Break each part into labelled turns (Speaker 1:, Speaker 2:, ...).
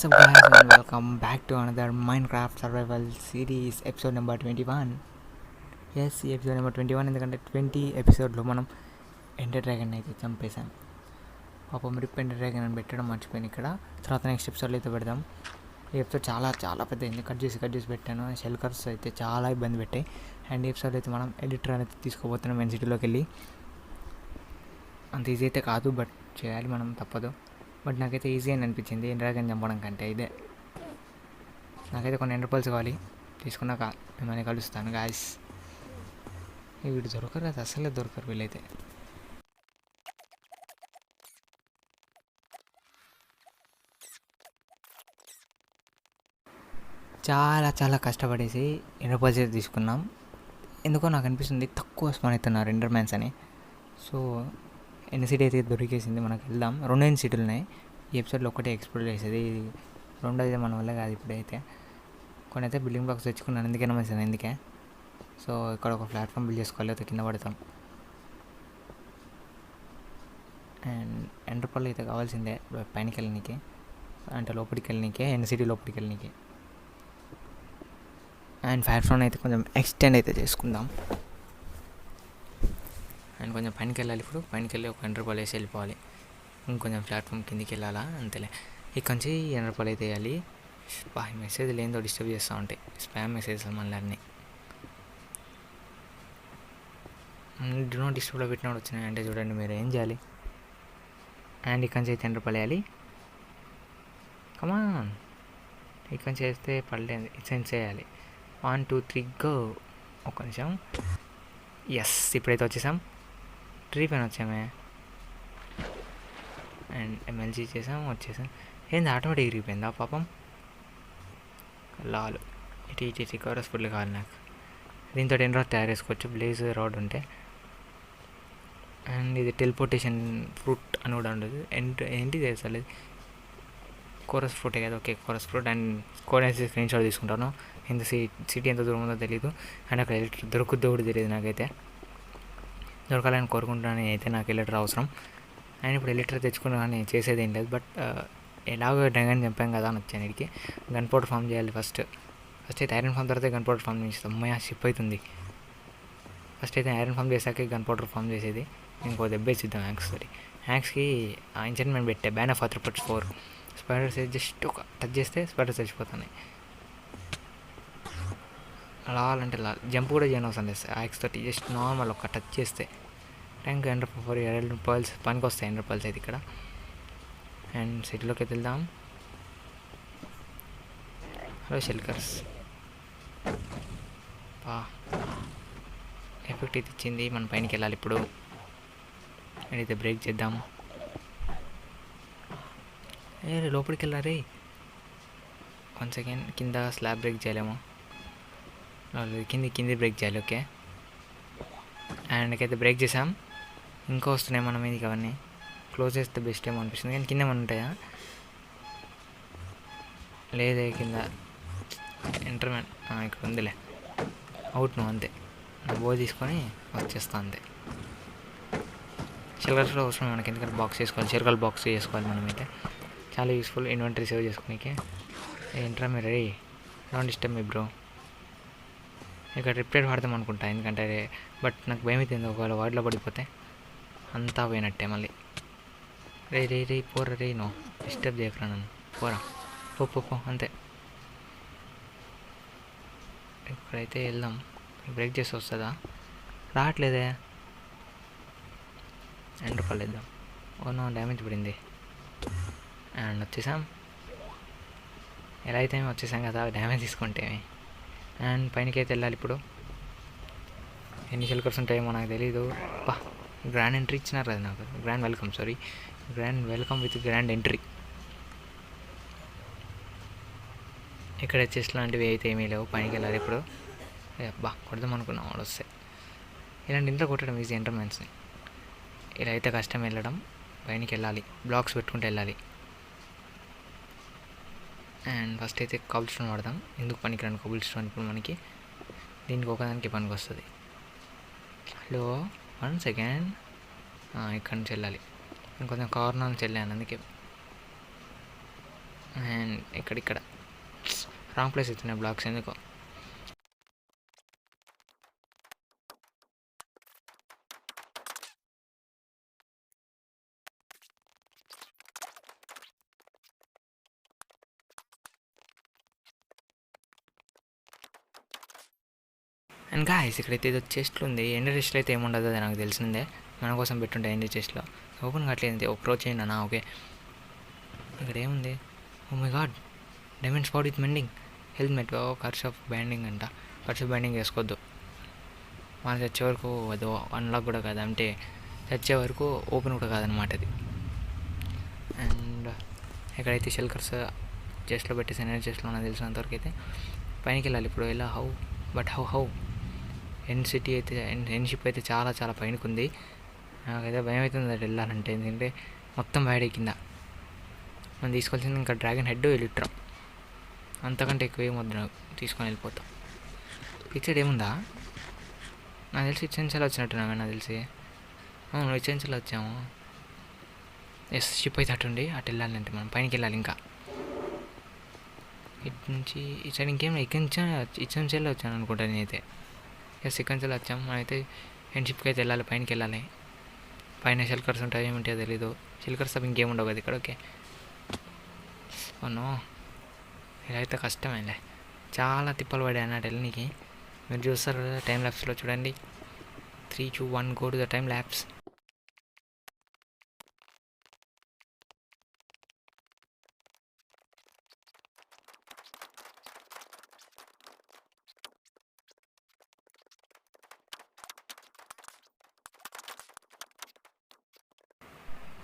Speaker 1: What's up guys and welcome back to another Minecraft survival series episode number 21. Yes, ఈ episode number 21 ఎందుకంటే 20 ఎపిసోడ్లో మనం Ender dragon అయితే చంపేశాం. పాపం రిప్ ఎండర్ డ్రాగన్ అని పెట్టడం మర్చిపోయాను ఇక్కడ. తర్వాత నెక్స్ట్ ఎపిసోడ్లో అయితే పెడదాం. ఈ ఎపిసోడ్ చాలా పెద్ద అయింది. కట్ చేసి పెట్టాను. షెల్కర్స్ అయితే చాలా ఇబ్బంది పెట్టాయి. అండ్ ఈ ఎపిసోడ్ అయితే మనం ఎడిటర్ అనేది తీసుకోబోతున్నాం మెయిన్ సిటీలోకి వెళ్ళి. అంత ఈజీ అయితే కాదు, బట్ చేయాలి మనం, తప్పదు. బట్ నాకైతే ఈజీ అని అనిపించింది ఎండర్ డ్రాగన్ చంపడం కంటే. ఇదే నాకైతే కొన్ని ఎండర్ పల్స్ కావాలి. తీసుకున్నాక మిమ్మల్ని కలుస్తాను గాయస్. వీడు దొరకరు కదా, అసలే దొరకరు వీళ్ళైతే. చాలా కష్టపడేసి ఎండర్ పల్స్ అయితే తీసుకున్నాం. ఎందుకో నాకు అనిపిస్తుంది తక్కువ స్పాన్ అవుతున్నారు ఎండర్ మ్యాన్స్ అని. సో ఎన్సిటీ అయితే దొరికేసింది, మనకు వెళ్దాం. 2 ఎన్సిటీలు ఉన్నాయి ఈ ఎపిసోడ్లో. ఒకటే ఎక్స్ప్లోర్ చేసేది, 2 అయితే మన వల్ల కాదు ఇప్పుడైతే. కొన్ని అయితే బిల్డింగ్ బ్లాక్స్ తెచ్చుకున్నాను, ఎందుకైనా మంచిది ఎందుకే. సో ఇక్కడ ఒక ప్లాట్ఫామ్ బిల్డ్ చేసుకోవాలి, అయితే కింద పడతాం. అండ్ ఎండర్ పర్ల్ అయితే కావాల్సిందే పైనకి వెళ్ళనీకి, అంటే లోపలికి వెళ్ళనీకే, ఎన్సిటీ లోపలికి వెళ్ళనీకి. అండ్ ఫైర్ ఫ్లోన్ అయితే కొంచెం ఎక్స్టెండ్ అయితే చేసుకుందాం. అండ్ కొంచెం పైనకి వెళ్ళాలి. ఇప్పుడు పైనకి వెళ్ళి ఒక ఎండర్ పర్ల్ వేసి వెళ్ళిపోవాలి. ఇంకొంచెం ప్లాట్ఫామ్ కిందికి వెళ్ళాలా, అంతేలే. ఇక్కడ నుంచి ఎండర్ పర్ల్ అయితే వేయాలి. మెసేజ్ లేదో డిస్టర్బ్ చేస్తూ ఉంటాయి, స్పామ్ మెసేజ్ మళ్ళీ అన్నీ. డు నాట్ డిస్టర్బ్లో పెట్టినప్పుడు వచ్చినాయి అంటే చూడండి, మీరు ఏం చేయాలి. అండ్ ఇక్కడి నుంచి అయితే ఎండర్ పర్ల్ వేయాలి. కమాన్, ఇక్కడి నుంచి వేస్తే పడలేదు, సెన్స్ చేయాలి. 1 2 3 గో. ఒక్క నిమిషం. ఎస్, ఇప్పుడైతే వచ్చేసాం. ట్రీ పైన వచ్చామే. అండ్ ఎమ్ఎల్జీ వచ్చేసాం. ఏంది ఆటోమేటిక్ ఇరిగిపోయిందా పాపం. లాలు ఇటు కవర్స్ ఫుల్ కావాలి నాకు. దీంతో ఎన్ని తయారు చేసుకోవచ్చు, బ్లేజ్ రాడ్ ఉంటే. అండ్ ఇది టెలిపోర్టేషన్ ఫ్రూట్ అని కూడా ఉండదు. ఏంటిది అసలు, కోరస్ ఫ్రూటే కదా. Okay, chorus fruit. అండ్ కోరేసి స్క్రీన్ షాట్ తీసుకుంటాను. ఇంత సిటీ ఎంత దూరం ఉందో తెలీదు. అండ్ అక్కడ ఎలక్ట్రిక్ దొరుకుద్దో కూడా తెలియదు నాకైతే. దొరకాలని కోరుకుంటున్నాను అయితే, నాకు ఎలక్ట్రిక్ అవసరం. అండ్ ఇప్పుడు ఎలక్ట్రిక్ తెచ్చుకున్నా కానీ చేసేది ఏం లేదు. బట్ ఎలాగో డ్రాగన్ చంపాం కదా అని వచ్చాను ఇక్కడికి. గన్ పౌడర్ ఫామ్ చేయాలి ఫస్ట్ అయితే ఐరన్ ఫామ్ తర్వాత గన్ పౌడర్ ఫామ్ చేస్తాం. అమ్మాయి షిప్ అవుతుంది. ఫస్ట్ అయితే ఐరన్ ఫామ్ చేశాక గన్ పౌడర్ ఫామ్ చేసేది. ఇంకో దెబ్బ వేసిద్దాం యాక్స్కి. యాక్స్కి ఎంచైన్మెంట్ పెట్టే బ్యాన్ ఆఫ్ 4 స్పైడర్స్ జస్ట్ ఒక టచ్ చేస్తే స్పైడర్స్ చచ్చిపోతున్నాయి. లాలంటే జంప్ కూడా చేయని అవసరం లేదు. యాక్స్ తోటి జస్ట్ నార్మల్ ఒక టచ్ చేస్తే ట్యాంక్ ఎండర్ పర్ల్స్ పనికి వస్తాయి. ఎండర్ పర్ల్స్ అయితే ఇక్కడ. అండ్ సిటీలోకి వెళ్దాం. హలో షెల్కర్స్. ఎఫెక్ట్ అయితే ఇచ్చింది, మన పైనకి వెళ్ళాలి ఇప్పుడు. అయితే బ్రేక్ చేద్దాం. లోపలికి వెళ్ళారే. 1 సెకండ్, కింద స్లాబ్ బ్రేక్ చేయలేమో. కింది బ్రేక్ చేయాలి. ఓకే, అండ్ అయితే బ్రేక్ చేసాం. ఇంకా వస్తున్నాయి మన మీదకి. అవన్నీ క్లోజ్ చేస్తే బెస్ట్ ఏమో అనిపిస్తుంది, కానీ కింద ఏమైనా ఉంటాయా? లేదే, కింద ఎంటర్మెన్ ఇక్కడ ఉందిలే. అవుట్ నువ్వు అంతే. బో తీసుకొని వచ్చేస్తా అంతే. షెల్కర్స్లో అవసరం మనకి, ఎందుకంటే బాక్స్ చేసుకోవాలి, షెల్కర్ బాక్స్ చేసుకోవాలి మనమైతే. చాలా యూస్ఫుల్ ఇన్వెంటరీ సేవ్ చేసుకోనికే. ఏంట్రా మీరు ready, don't disturb me bro. ఇక్కడ రిప్లేట్ వాడదాం అనుకుంటా, ఎందుకంటే బట్ నాకు భయం అవుతుంది ఒకవేళ వాటిలో పడిపోతే అంతా పోయినట్టే మళ్ళీ. రే పోరా రే, నో డిస్టర్బ్ చేయకరా నన్ను, పోరా పో అంతే. ఇప్పుడైతే వెళ్దాం. బ్రేక్ చేసి వస్తుందా? రావట్లేదే. ఎండర్ పర్ల్ వేద్దాం. ఓ, డ్యామేజ్ పడింది. అండ్ వచ్చేసాం. ఎలా అయితే వచ్చేసాం కదా, డ్యామేజ్ తీసుకుంటే. అండ్ పైనకి అయితే వెళ్ళాలి ఇప్పుడు. ఎన్ని షెల్కర్స్ ఉంటాయేమో నాకు తెలీదు. గ్రాండ్ ఎంట్రీ ఇచ్చినారు కదా నాకు. Grand welcome with grand entry. ఇక్కడ చెస్ట్ లాంటివి అయితే ఏమీ లేవు. పైనకి వెళ్ళాలి ఇప్పుడు. కొడదాం అనుకున్నాం వాడు వస్తే. ఇలాంటి ఇంట్లో కొట్టడం ఈజీ ఎంటర్మెన్స్ని. ఇలా అయితే కష్టం వెళ్ళడం. పైనకి వెళ్ళాలి, బ్లాక్స్ పెట్టుకుంటూ వెళ్ళాలి. అండ్ ఫస్ట్ అయితే కబుల్ స్టోన్ వాడదాం. ఎందుకు పనికిరాని కబుల్ స్టోన్ ఇప్పుడు మనకి, దీనికి ఒకదానికి పనికి వస్తుంది. హలో 1 సెకండ్, ఇక్కడి నుంచి వెళ్ళాలి. ఇంకొంచెం కార్నర్ నుంచి వెళ్ళాను, అందుకే అండ్ ఇక్కడ రాంగ్ ప్లేస్ ఇస్తున్నాయి బ్లాక్స్ ఎందుకో. అండ్ గాయస్ ఇక్కడైతే ఏదో చెస్ట్లు ఉంది. ఎండర్ చెస్ట్లో అయితే ఏముండదు, అది నాకు తెలిసిందే. మన కోసం పెట్టుంటే ఎండర్ చెస్ట్లో ఓపెన్ కావట్లేదు. అప్రోచ్ చేయండి అన్న. ఓకే, ఇక్కడ ఏముంది? Oh my God, diamond spot with mending helmet. Curse of binding అంట. కర్స్ ఆఫ్ బ్యాండింగ్ వేసుకోవద్దు, మన చచ్చే వరకు అది అన్లాక్ కూడా కాదు, అంటే చచ్చే వరకు ఓపెన్ కూడా కాదనమాట అది. అండ్ ఎక్కడైతే షెల్కర్స్ చెస్ట్లో పెట్టేసి ఎనర్జీ చెస్ట్లో నాకు తెలిసినంతవరకు అయితే పైనకి వెళ్ళాలి ఇప్పుడు. ఎలా హౌ హౌ ఎన్ సిటీ అయితే ఎన్ షిప్ అయితే చాలా చాలా పైనకు ఉంది. నాకైతే భయం అవుతుంది అది వెళ్ళాలంటే, ఎందుకంటే మొత్తం వేడే కింద. మనం తీసుకోవాల్సింది ఇంకా డ్రాగన్ హెడ్, ఎలిట్రా, అంతకంటే ఎక్కువ ఏమొద్దు నాకు, తీసుకొని వెళ్ళిపోతాం. పిక్చర్ ఏముందా? నాకు తెలిసి ఇచ్చెన్సలో వచ్చినట్టున్నాగా, నాకు తెలిసి. అవును, ఇచ్చెన్సలో వచ్చాము. ఎస్, షిప్ అయితే అటుండి అటు వెళ్ళాలంటే మనం పైనకి వెళ్ళాలి. ఇంకా ఇటు నుంచి ఈ సైడ్ ఇంకేం ఇక్కడి నుంచి ఇచ్చెన్సలో వచ్చాను అనుకుంటా నేనైతే. ఎస్, ఇక్కడి నుంచి వచ్చాము. మనమైతే ఎండ్ షిప్కి అయితే వెళ్ళాలి, పైనకి వెళ్ళాలి. పైన షెల్కర్స్ ఉంటాయి, ఏముంటాయో తెలీదు. షెల్కర్స్ తప్ప ఇంకేముండవు కదా ఇక్కడ. ఓకే, అవును, ఇలా అయితే కష్టమైంది. చాలా తిప్పలు పడే అన్నట్టు వెళ్ళనికి. మీరు చూస్తారు కదా టైం ల్యాప్స్లో, చూడండి. 3, 2, 1 go to the time lapse.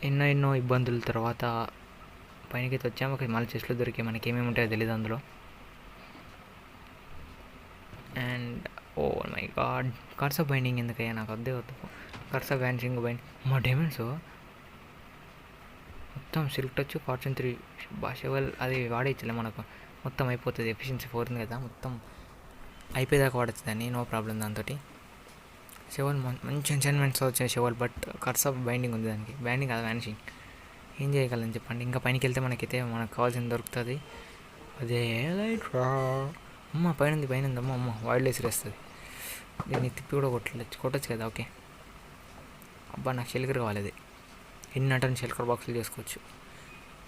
Speaker 1: ఎన్నో ఇబ్బందుల తర్వాత పైనకి వచ్చాము. ఒక మళ్ళీ చెస్ట్లు దొరికాయి, మనకి ఏమేమి ఉంటాయో తెలియదు అందులో. And oh my god, curse of binding ఎందుకయ్యా, నాకు వద్దే వద్దు. Curse of vanishing bind. మా డైమండ్స్ మొత్తం సిల్క్ టచ్ ఫార్చ్యూన్ 3 షెవల్ అది వాడేయచ్చులే మనకు, మొత్తం అయిపోతుంది. ఎఫిషియన్సీ 4 ఉంది కదా, మొత్తం అయిపోయేదాకా వాడచ్చు దాన్ని, నో ప్రాబ్లం దాంతో. షెవల్ మంచి ఎన్చాన్మెంట్స్ వచ్చాయి షెవల్, బట్ కర్స్ ఆఫ్ బైండింగ్ ఉంది దానికి. బైండింగ్ కాదు, వ్యానిషింగ్. ఏం చేయగలని చెప్పండి. ఇంకా పైనకి వెళ్తే మనకైతే మనకు కావాల్సింది దొరుకుతుంది. అదే లైట్రా. అమ్మ పైన ఉంది అమ్మ వైల్డ్ వేసిరేస్తుంది. దీన్ని తిప్పి కూడా కొట్టచ్చు కదా. ఓకే, అబ్బా నాకు షెల్కర్ కావాలి. అది ఎన్ని అంటాను షెల్కర్ బాక్సులు చేసుకోవచ్చు,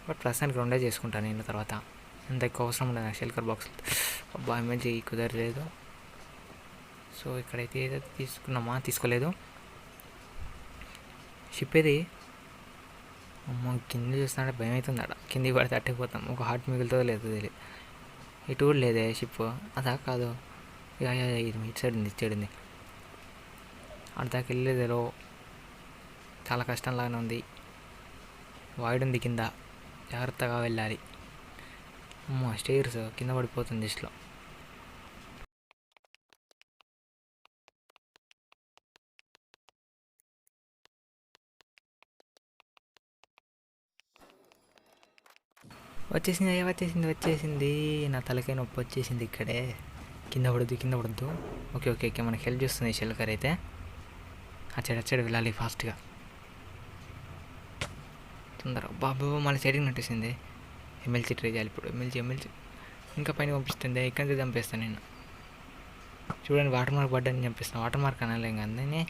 Speaker 1: బట్ ప్రస్తుతానికి 2 చేసుకుంటాను నేను. తర్వాత అంత ఎక్కువ అవసరం ఉండదు నాకు షెల్కర్ బాక్సులు. అబ్బా ఎమ్మెల్జీ కుదరలేదు. సో ఇక్కడైతే ఏదైతే తీసుకున్నామా, తీసుకోలేదు. షిప్ ఏది? అమ్మ కింద చూస్తుంటే భయం అవుతుంది. అక్కడ కిందికి పడితే అట్టకపోతాం. ఒక హార్ట్ మిగులుతుందో లేదో తెలియదు. ఇటు కూడా లేదే షిప్. అదా కాదు, ఇది ఇటు సైడ్ ఉంది, ఇటు సైడ్ ఉంది. అర్ధాకి వెళ్ళేదేలో చాలా కష్టంలాగానే ఉంది. వాయిడ్ ఉంది కింద, జాగ్రత్తగా వెళ్ళాలి. అమ్మ స్టేర్స్ కింద పడిపోతుంది దిష్టిలో. వచ్చేసింది. నా తలకాయ నొప్పి వచ్చేసింది ఇక్కడే. కింద పడద్దు. ఓకే, మనకి హెల్ప్ చేస్తుంది షెల్కర్ అయితే. అచ్చాడు వెళ్ళాలి ఫాస్ట్గా, తొందరగా. బాబు మళ్ళీ సైడ్కి నట్టేసింది. ఎమ్మెల్సీ ట్రై చేయాలి ఇప్పుడు. ఎమ్మెల్సీ ఇంకా పైన పంపిస్తుంది. ఇక్కడి నుంచి చంపేస్తాను నేను. చూడండి, వాటర్ మార్క్ పడ్డని చంపిస్తాను. వాటర్ మార్క్ అనలేం కానీ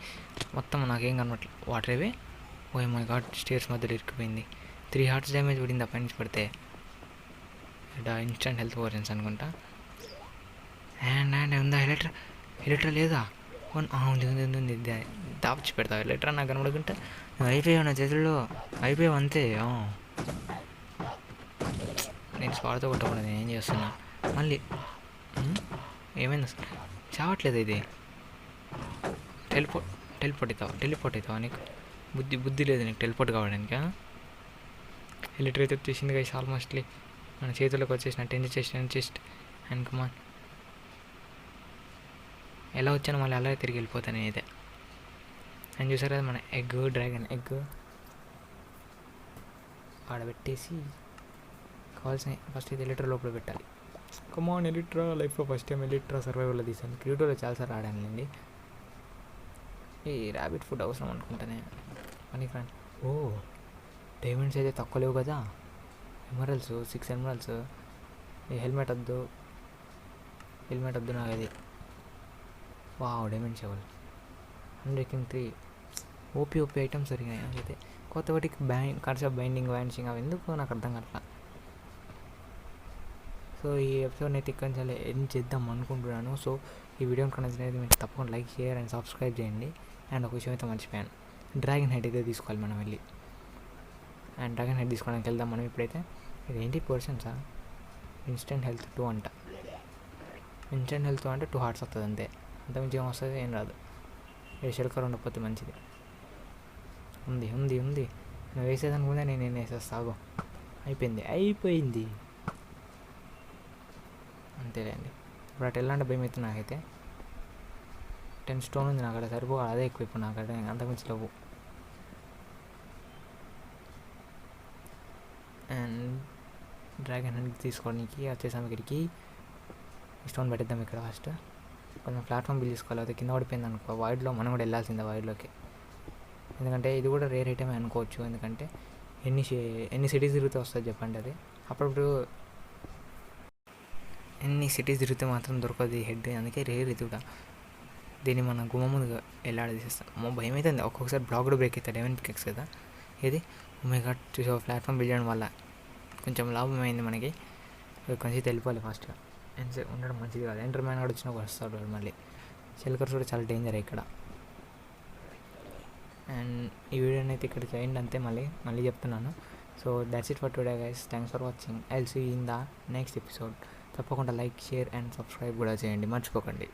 Speaker 1: మొత్తం నాకేం కనబట్లేదు. వాటర్ ఏవి? ఓ మై గాడ్, స్టేర్స్ మధ్యలో ఇరుక్కుపోయింది. 3 హార్ట్స్ డ్యామేజ్ పడింది ఆ పైనుంచి పడితే. ఇన్స్టెంట్ హెల్త్ పోరెన్స్ అనుకుంటా. అండ్ ఉందా ఎలక్ట్రా లేదా? ఉంది. దాచి పెడతా ఎలక్ట్రా నాకు కనబడుకుంటే. అయిపోయావు నా చేతుల్లో, అయిపోయావు అంతే. నేను స్పాట్తో కొట్టకూడదు, నేను ఏం చేస్తున్నా మళ్ళీ. ఏమైంది అసలు? చావట్లేదు ఇది. టెలిపోర్ట్ అవుతావా? నీకు బుద్ధి లేదు నీకు టెలిపోర్ట్ కావడానికి. ఎలక్ట్రా అయితే వచ్చేసింది గైస్, ఆల్మోస్ట్లీ మన చేతుల్లోకి వచ్చేసినట్టు. ఎండ్ చెస్ట్ అండ్ కమాన్. ఎలా వచ్చానో మళ్ళీ అలాగే తిరిగి వెళ్ళిపోతాను నేనైతే. అని చూసారు కదా మన డ్రాగన్ ఎగ్ ఆడబెట్టేసి కావాల్సిన ఫస్ట్ ఇది ఎలిట్రా లోపల పెట్టాలి. కమాన్ ఎలిట్రా, లైఫ్లో ఫస్ట్ టైం ఎలిట్రా సర్వైవల్లో తీసాను. క్రియేటివ్లో చాలాసార్లు ఆడానులేండి. ఈ ర్యాబిట్ ఫుడ్ అవసరం అనుకుంటానే. అని ఫ్రెండ్, ఓ డైమండ్స్ అయితే తక్కువ లేవు కదా. Emeralds 6 emeralds. ఈ హెల్మెట్ వద్దు నాకు అది. Diamond shovel 103. ఓపీ ఐటమ్స్ దొరికినాయి నాకైతే. కొత్త వాటికి కర్షా బైండింగ్ వ్యాన్షింగ్ అవి ఎందుకు నాకు అర్థం కావట్లా. సో ఈ ఎపిసోడ్ని అయితే ఇక్కడ నుంచి ఎండ్ చేద్దాం అనుకుంటున్నాను. సో ఈ వీడియోని కనెక్ట్ మీరు తప్పకుండా లైక్, షేర్ అండ్ సబ్స్క్రైబ్ చేయండి. అండ్ ఒక విషయం అయితే మర్చిపోయాను, డ్రాగన్ హెడ్ అయితే తీసుకోవాలి మనం వెళ్ళి. అండ్ డ్రాగన్ హెడ్ తీసుకోవడానికి వెళ్దాం మనం ఇప్పుడైతే. ఇది ఏంటి పర్సన్సా? ఇన్స్టెంట్ హెల్త్ 2 అంట. ఇన్స్టెంట్ హెల్త్ అంటే 2 హార్ట్స్ వస్తుంది అంతే, అంతమించి ఏం వస్తుంది ఏం రాదు. ఏ షెల్కర్ ఉండకపోతే మంచిది. ఉంది నువ్వు వేసేదనుకుంటే నేను వేసేస్తాగు. అయిపోయింది అంతేలేండి. ఇప్పుడు అటు వెళ్ళంటే భయం అవుతుంది నాకైతే. 10 స్టోన్ ఉంది నాకు, అక్కడ సరిపోవాలి. అదే ఎక్కువ ఇప్పుడు నాకు అంతకుమించి లేవు. అండ్ డ్రాగన్ హెడ్ తీసుకోవడానికి వచ్చేసాము ఇక్కడికి. స్టోన్ పెట్టేద్దాం ఇక్కడ ఫస్ట్. కొంచెం ప్లాట్ఫామ్ బిల్ తీసుకోవాలి, అది కింద పడిపోయింది అనుకో వైడ్లో మనం కూడా వెళ్ళాల్సిందే వైడ్లోకి. ఎందుకంటే ఇది కూడా రేర్ ఐటమే అనుకోవచ్చు, ఎందుకంటే ఎన్ని సిటీస్ తిరిగితే వస్తుంది చెప్పండి అది. అప్పుడప్పుడు ఎన్ని సిటీస్ తిరిగితే మాత్రం దొరకదు ఈ హెడ్, అందుకే రేర్ ఇది కూడా. దీన్ని మన గుమ్మ ముందుగా వెళ్ళాడదీసేస్తాం. భయం అవుతుంది ఒక్కొక్కసారి. బ్లాక్ కూడా బ్రేక్ అవుతుంది, డైమండ్ పికెక్స్ కదా ఇది. ఘాట్ చూసే ప్లాట్ఫామ్ బిల్ చేయడం వల్ల కొంచెం లాభం అయింది మనకి. కొంచెం వెళ్ళిపోవాలి ఫాస్ట్గా, ఉండడం మంచిది కాదు. ఎంటర్ మ్యాన్ కూడా వచ్చినా వస్తాడు మళ్ళీ. షెల్కర్స్ కూడా చాలా డేంజర్ ఇక్కడ. అండ్ ఈ వీడియోని అయితే ఇక్కడ చేయండి అంతే. మళ్ళీ చెప్తున్నాను. So that's it for today guys. Thanks for watching. I will see you in the next episode. తప్పకుండా లైక్, షేర్ అండ్ సబ్స్క్రైబ్ కూడా చేయండి, మర్చిపోకండి.